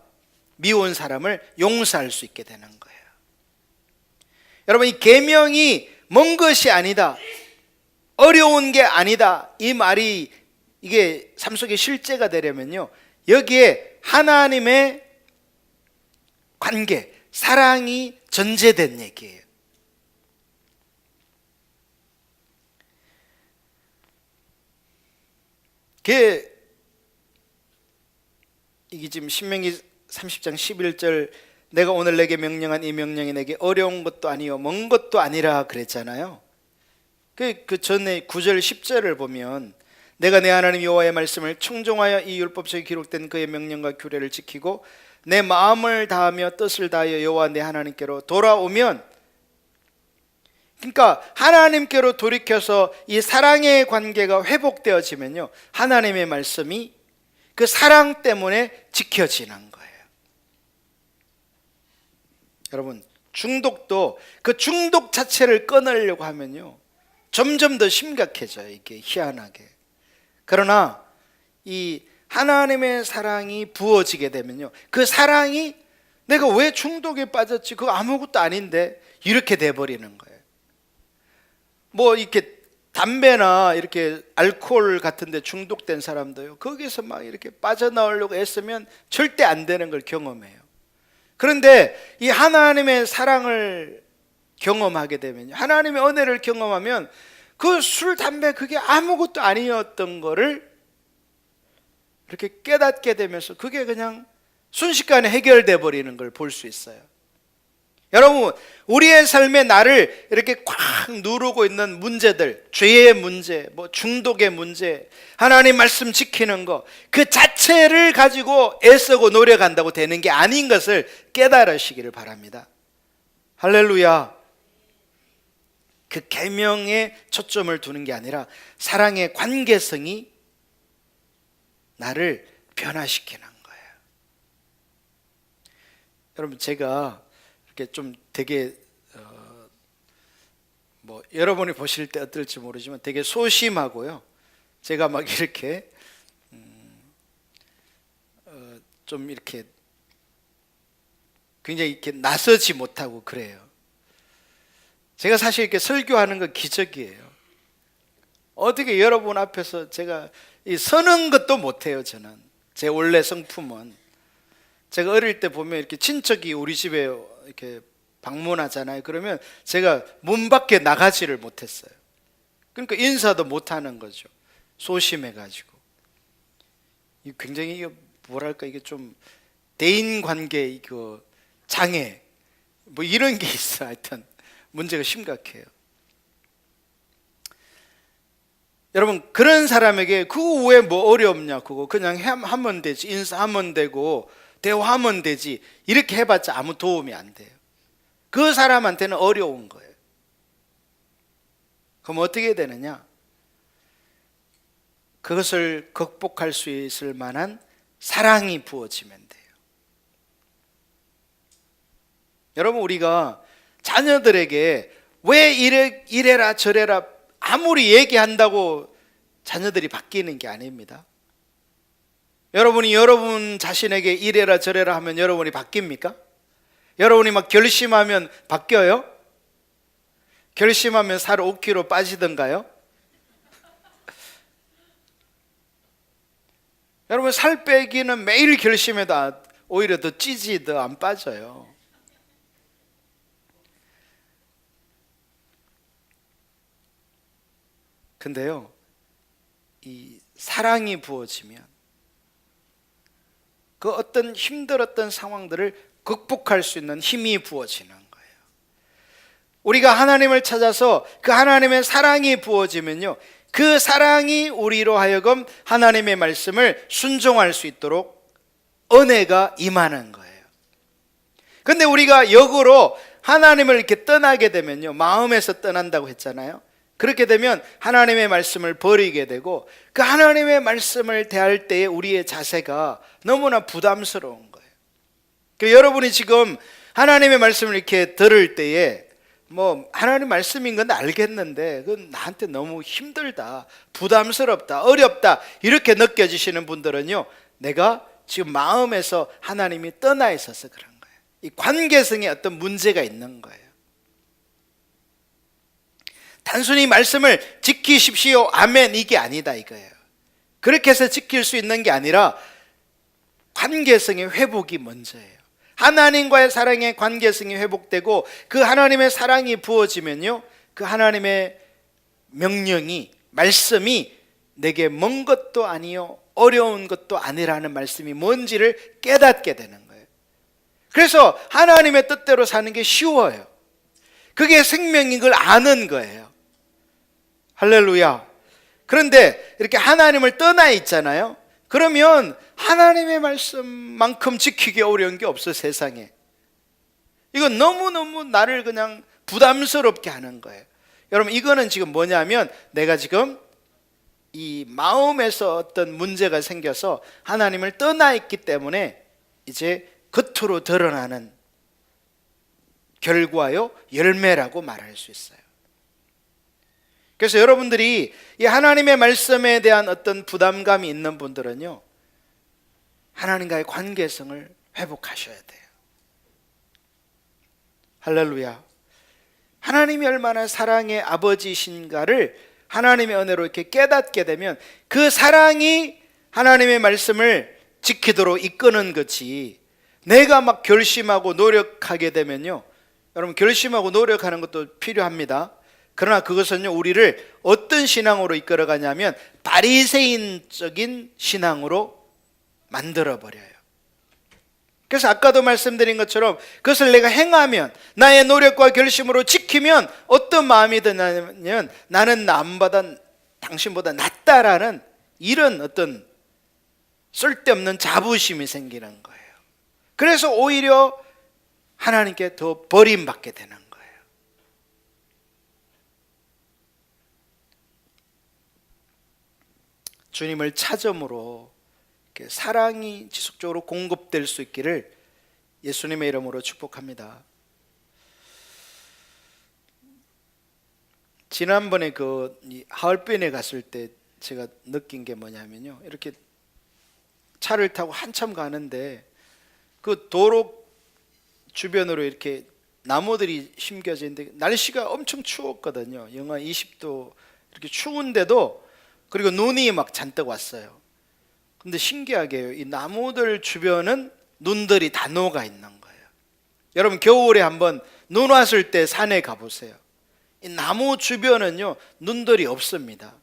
미운 사람을 용서할 수 있게 되는 거예요. 여러분, 이 계명이 먼 것이 아니다, 어려운 게 아니다, 이 말이 이게 삶 속에 실제가 되려면요, 여기에 하나님의 관계, 사랑이 전제된 얘기예요. 이게 지금 신명기 30장 11절 내가 오늘 내게 명령한 이 명령이 내게 어려운 것도 아니요 먼 것도 아니라 그랬잖아요. 그 전에 9절 10절을 보면 내가 내 하나님 여호와의 말씀을 청종하여 이 율법책에 기록된 그의 명령과 규례를 지키고 내 마음을 다하며 뜻을 다하여 여호와 내 하나님께로 돌아오면, 그러니까 하나님께로 돌이켜서 이 사랑의 관계가 회복되어지면요, 하나님의 말씀이 그 사랑 때문에 지켜지는 거예요. 여러분, 중독도 그 중독 자체를 끊으려고 하면요, 점점 더 심각해져요. 이게 희한하게. 그러나 이 하나님의 사랑이 부어지게 되면요, 그 사랑이 내가 왜 중독에 빠졌지? 그거 아무것도 아닌데 이렇게 돼버리는 거예요. 뭐 이렇게 담배나 이렇게 알코올 같은 데 중독된 사람도요, 거기서 막 이렇게 빠져나오려고 애쓰면 절대 안 되는 걸 경험해요. 그런데 이 하나님의 사랑을 경험하게 되면, 하나님의 은혜를 경험하면 그 술, 담배 그게 아무것도 아니었던 거를 이렇게 깨닫게 되면서 그게 그냥 순식간에 해결돼 버리는 걸 볼 수 있어요. 여러분, 우리의 삶에 나를 이렇게 꽉 누르고 있는 문제들, 죄의 문제, 뭐 중독의 문제, 하나님 말씀 지키는 거, 그 자체를 가지고 애쓰고 노력한다고 되는 게 아닌 것을 깨달으시기를 바랍니다. 할렐루야. 그 계명에 초점을 두는 게 아니라 사랑의 관계성이 나를 변화시키는 거예요. 여러분, 제가 이렇게 좀 되게 뭐 여러분이 보실 때 어떨지 모르지만 되게 소심하고요. 제가 막 이렇게 좀 이렇게 굉장히 이렇게 나서지 못하고 그래요. 제가 사실 이렇게 설교하는 건 기적이에요. 어떻게 여러분 앞에서 제가 서는 것도 못해요. 저는 제 원래 성품은, 제가 어릴 때 보면 이렇게 친척이 우리 집에 이렇게 방문하잖아요. 그러면 제가 문 밖에 나가지를 못했어요. 그러니까 인사도 못하는 거죠. 소심해가지고. 굉장히 뭐랄까, 이게 좀 대인관계 이거 장애 뭐 이런 게 있어. 하여튼 문제가 심각해요. 여러분, 그런 사람에게 그 후에 뭐 어렵냐, 그거 그냥 하면 되지, 인사하면 되고 대화하면 되지, 이렇게 해봤자 아무 도움이 안 돼요. 그 사람한테는 어려운 거예요. 그럼 어떻게 되느냐? 그것을 극복할 수 있을 만한 사랑이 부어지면 돼요. 여러분, 우리가 자녀들에게 왜 이래라 저래라 아무리 얘기한다고 자녀들이 바뀌는 게 아닙니다. 여러분이 여러분 자신에게 이래라 저래라 하면 여러분이 바뀝니까? 여러분이 막 결심하면 바뀌어요? 결심하면 살 5kg 빠지던가요? 여러분, 살 빼기는 매일 결심해도 오히려 더 찌지, 더 안 빠져요. 근데요, 이 사랑이 부어지면 그 어떤 힘들었던 상황들을 극복할 수 있는 힘이 부어지는 거예요. 우리가 하나님을 찾아서 그 하나님의 사랑이 부어지면요, 그 사랑이 우리로 하여금 하나님의 말씀을 순종할 수 있도록 은혜가 임하는 거예요. 근데 우리가 역으로 하나님을 이렇게 떠나게 되면요, 마음에서 떠난다고 했잖아요. 그렇게 되면 하나님의 말씀을 버리게 되고, 그 하나님의 말씀을 대할 때에 우리의 자세가 너무나 부담스러운 거예요. 그러니까 여러분이 지금 하나님의 말씀을 이렇게 들을 때에 뭐 하나님 말씀인 건 알겠는데 그건 나한테 너무 힘들다, 부담스럽다, 어렵다 이렇게 느껴지시는 분들은요, 내가 지금 마음에서 하나님이 떠나 있어서 그런 거예요. 이 관계성에 어떤 문제가 있는 거예요. 단순히 말씀을 지키십시오, 아멘, 이게 아니다 이거예요. 그렇게 해서 지킬 수 있는 게 아니라 관계성의 회복이 먼저예요. 하나님과의 사랑의 관계성이 회복되고 그 하나님의 사랑이 부어지면요, 그 하나님의 명령이, 말씀이 내게 먼 것도 아니요 어려운 것도 아니라는 말씀이 뭔지를 깨닫게 되는 거예요. 그래서 하나님의 뜻대로 사는 게 쉬워요. 그게 생명인 걸 아는 거예요. 할렐루야. 그런데 이렇게 하나님을 떠나 있잖아요. 그러면 하나님의 말씀만큼 지키기 어려운 게 없어, 세상에. 이건 너무너무 나를 그냥 부담스럽게 하는 거예요. 여러분, 이거는 지금 뭐냐면 내가 지금 이 마음에서 어떤 문제가 생겨서 하나님을 떠나 있기 때문에 이제 겉으로 드러나는 결과요, 열매라고 말할 수 있어요. 그래서 여러분들이 이 하나님의 말씀에 대한 어떤 부담감이 있는 분들은요, 하나님과의 관계성을 회복하셔야 돼요. 할렐루야. 하나님이 얼마나 사랑의 아버지신가를 하나님의 은혜로 이렇게 깨닫게 되면 그 사랑이 하나님의 말씀을 지키도록 이끄는 거지, 내가 막 결심하고 노력하게 되면요, 여러분, 결심하고 노력하는 것도 필요합니다. 그러나 그것은요, 우리를 어떤 신앙으로 이끌어가냐면 바리새인적인 신앙으로 만들어버려요. 그래서 아까도 말씀드린 것처럼 그것을 내가 행하면, 나의 노력과 결심으로 지키면 어떤 마음이 드냐면 나는 남보다, 당신보다 낫다라는 이런 어떤 쓸데없는 자부심이 생기는 거예요. 그래서 오히려 하나님께 더 버림받게 되는 거예요. 주님을 찾음으로 이렇게 사랑이 지속적으로 공급될 수 있기를 예수님의 이름으로 축복합니다. 지난번에 하얼빈에 갔을 때 제가 느낀 게 뭐냐면요, 이렇게 차를 타고 한참 가는데 그 도로 주변으로 이렇게 나무들이 심겨져 있는데 날씨가 엄청 추웠거든요. 영하 20도 이렇게 추운데도, 그리고 눈이 막 잔뜩 왔어요. 근데 신기하게요, 이 나무들 주변은 눈들이 다 녹아 있는 거예요. 여러분 겨울에 한번 눈 왔을 때 산에 가보세요. 이 나무 주변은요 눈들이 없습니다.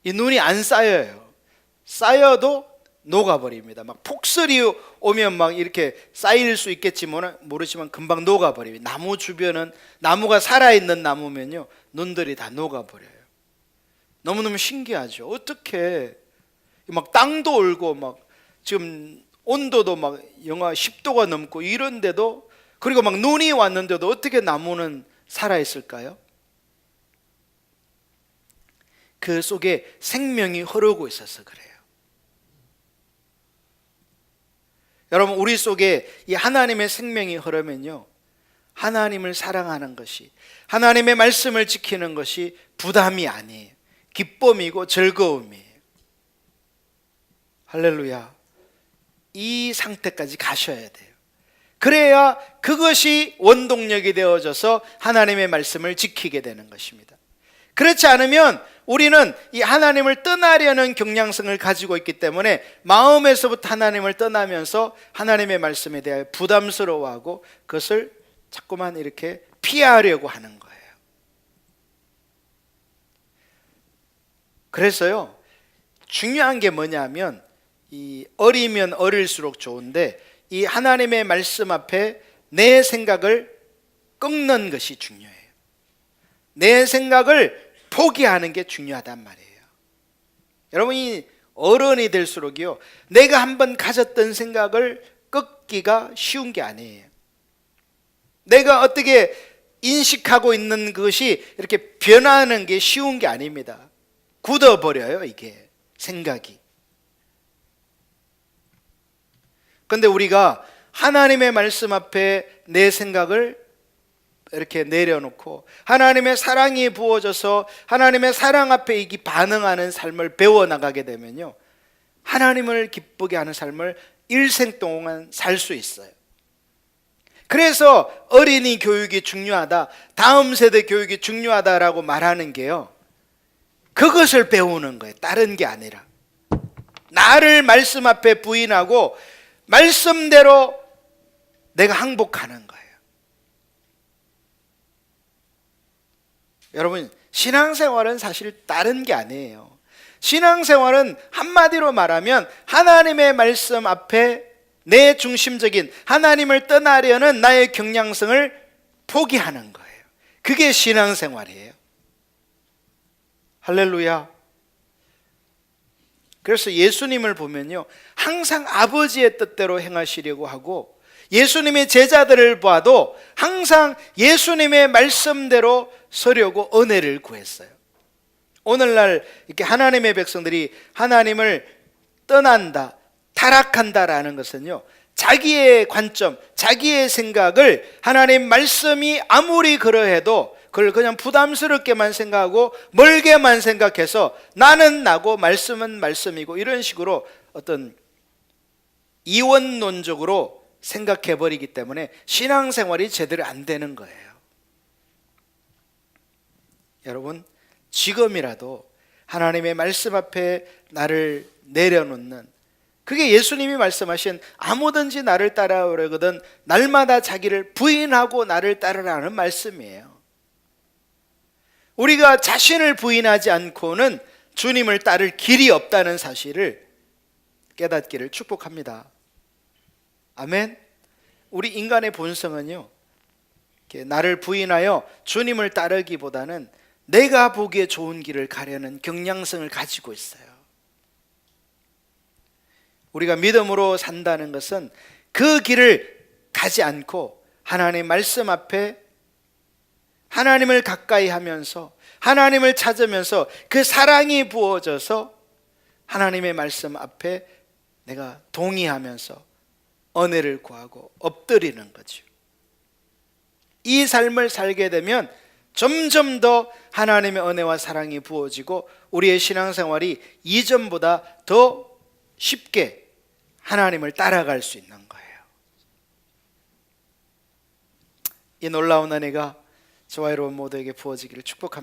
이 눈이 안 쌓여요. 쌓여도 녹아버립니다. 막 폭설이 오면 막 이렇게 쌓일 수 있겠지 모르지만 금방 녹아버립니다. 나무 주변은, 나무가 살아있는 나무면요 눈들이 다 녹아버려요. 너무너무 신기하죠. 어떻게 막 땅도 얼고 막 지금 온도도 막 영하 10도가 넘고 이런데도, 그리고 막 눈이 왔는데도 어떻게 나무는 살아있을까요? 그 속에 생명이 흐르고 있어서 그래요. 여러분 우리 속에 이 하나님의 생명이 흐르면요, 하나님을 사랑하는 것이, 하나님의 말씀을 지키는 것이 부담이 아니에요. 기쁨이고 즐거움이에요. 할렐루야. 이 상태까지 가셔야 돼요. 그래야 그것이 원동력이 되어져서 하나님의 말씀을 지키게 되는 것입니다. 그렇지 않으면 우리는 이 하나님을 떠나려는 경향성을 가지고 있기 때문에 마음에서부터 하나님을 떠나면서 하나님의 말씀에 대하여 부담스러워하고 그것을 자꾸만 이렇게 피하려고 하는 거예요. 그래서요, 중요한 게 뭐냐면, 이 어리면 어릴수록 좋은데 이 하나님의 말씀 앞에 내 생각을 꺾는 것이 중요해요. 내 생각을 포기하는 게 중요하단 말이에요. 여러분이 어른이 될수록요, 내가 한번 가졌던 생각을 꺾기가 쉬운 게 아니에요. 내가 어떻게 인식하고 있는 것이 이렇게 변하는 게 쉬운 게 아닙니다. 굳어버려요, 이게 생각이. 그런데 우리가 하나님의 말씀 앞에 내 생각을 이렇게 내려놓고 하나님의 사랑이 부어져서 하나님의 사랑 앞에 이기 반응하는 삶을 배워나가게 되면요, 하나님을 기쁘게 하는 삶을 일생 동안 살 수 있어요. 그래서 어린이 교육이 중요하다, 다음 세대 교육이 중요하다라고 말하는 게요, 그것을 배우는 거예요. 다른 게 아니라 나를 말씀 앞에 부인하고 말씀대로 내가 항복하는 거예요. 여러분 신앙생활은 사실 다른 게 아니에요. 신앙생활은 한마디로 말하면 하나님의 말씀 앞에 내 중심적인 하나님을 떠나려는 나의 경향성을 포기하는 거예요. 그게 신앙생활이에요. 할렐루야. 그래서 예수님을 보면요, 항상 아버지의 뜻대로 행하시려고 하고, 예수님의 제자들을 봐도 항상 예수님의 말씀대로 서려고 은혜를 구했어요. 오늘날 이렇게 하나님의 백성들이 하나님을 떠난다, 타락한다라는 것은요, 자기의 관점, 자기의 생각을 하나님 말씀이 아무리 그러해도 그걸 그냥 부담스럽게만 생각하고 멀게만 생각해서 나는 나고 말씀은 말씀이고 이런 식으로 어떤 이원론적으로 생각해 버리기 때문에 신앙생활이 제대로 안 되는 거예요. 여러분 지금이라도 하나님의 말씀 앞에 나를 내려놓는, 그게 예수님이 말씀하신 아무든지 나를 따라오려거든 날마다 자기를 부인하고 나를 따르라는 말씀이에요. 우리가 자신을 부인하지 않고는 주님을 따를 길이 없다는 사실을 깨닫기를 축복합니다. 아멘. 우리 인간의 본성은요, 나를 부인하여 주님을 따르기보다는 내가 보기에 좋은 길을 가려는 경향성을 가지고 있어요. 우리가 믿음으로 산다는 것은 그 길을 가지 않고 하나님의 말씀 앞에 하나님을 가까이 하면서 하나님을 찾으면서 그 사랑이 부어져서 하나님의 말씀 앞에 내가 동의하면서 은혜를 구하고 엎드리는 거죠. 이 삶을 살게 되면 점점 더 하나님의 은혜와 사랑이 부어지고 우리의 신앙생활이 이전보다 더 쉽게 하나님을 따라갈 수 있는 거예요. 이 놀라운 은혜가 저와 여러분 모두에게 부어지기를 축복합니다.